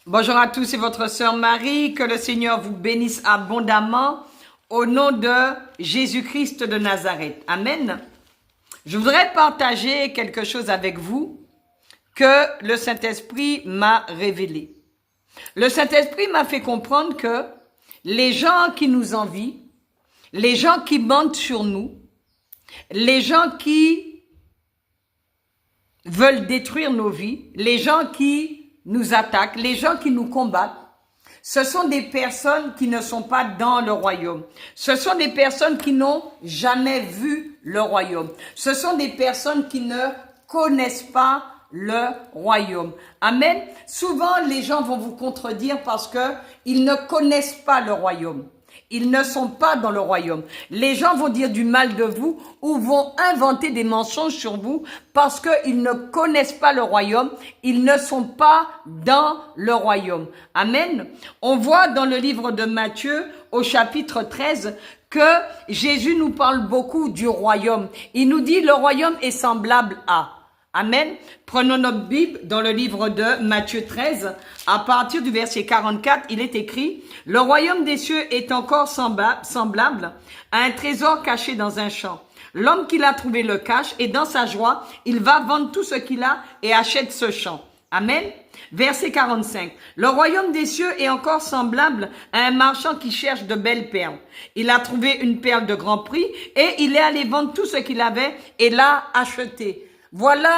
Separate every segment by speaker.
Speaker 1: Bonjour à tous, c'est votre sœur Marie. Que le Seigneur vous bénisse abondamment au nom de Jésus-Christ de Nazareth. Amen. Je voudrais partager quelque chose avec vous que le Saint-Esprit m'a révélé. Le Saint-Esprit m'a fait comprendre que les gens qui nous envient, les gens qui mentent sur nous, les gens qui veulent détruire nos vies, les gens qui nous attaquent, les gens qui nous combattent, ce sont des personnes qui ne sont pas dans le royaume. Ce sont des personnes qui n'ont jamais vu le royaume. Ce sont des personnes qui ne connaissent pas le royaume. Amen. Souvent, les gens vont vous contredire parce que ils ne connaissent pas le royaume. Ils ne sont pas dans le royaume. Les gens vont dire du mal de vous ou vont inventer des mensonges sur vous parce qu'ils ne connaissent pas le royaume. Ils ne sont pas dans le royaume. Amen. On voit dans le livre de Matthieu au chapitre 13 que Jésus nous parle beaucoup du royaume. Il nous dit le royaume est semblable à... Amen. Prenons notre Bible dans le livre de Matthieu 13. À partir du verset 44, il est écrit « Le royaume des cieux est encore semblable à un trésor caché dans un champ. L'homme qui l'a trouvé le cache et dans sa joie, il va vendre tout ce qu'il a et achète ce champ. » Amen. Verset 45. Le royaume des cieux est encore semblable à un marchand qui cherche de belles perles. Il a trouvé une perle de grand prix et il est allé vendre tout ce qu'il avait et l'a acheté. Voilà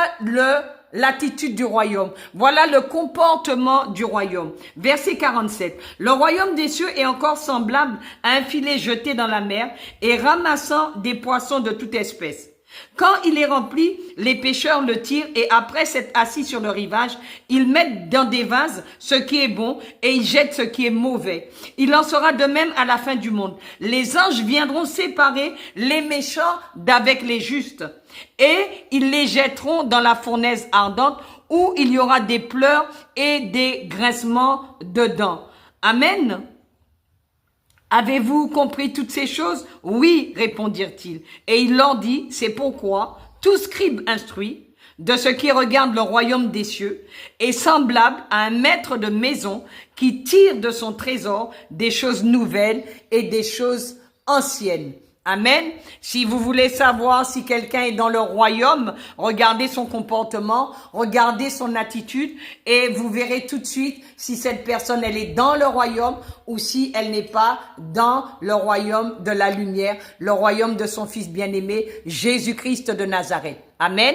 Speaker 1: l'attitude du royaume. Voilà le comportement du royaume. Verset 47. Le royaume des cieux est encore semblable à un filet jeté dans la mer et ramassant des poissons de toute espèce. Quand il est rempli, les pêcheurs le tirent et après s'être assis sur le rivage, ils mettent dans des vases ce qui est bon et ils jettent ce qui est mauvais. Il en sera de même à la fin du monde. Les anges viendront séparer les méchants d'avec les justes et ils les jetteront dans la fournaise ardente où il y aura des pleurs et des grincements de dents. Amen. Avez-vous compris toutes ces choses? Oui, répondirent-ils. Et il leur dit, c'est pourquoi tout scribe instruit de ce qui regarde le royaume des cieux est semblable à un maître de maison qui tire de son trésor des choses nouvelles et des choses anciennes. Amen. Si vous voulez savoir si quelqu'un est dans le royaume, regardez son comportement, regardez son attitude et vous verrez tout de suite si cette personne, elle est dans le royaume ou si elle n'est pas dans le royaume de la lumière, le royaume de son Fils bien-aimé, Jésus-Christ de Nazareth. Amen.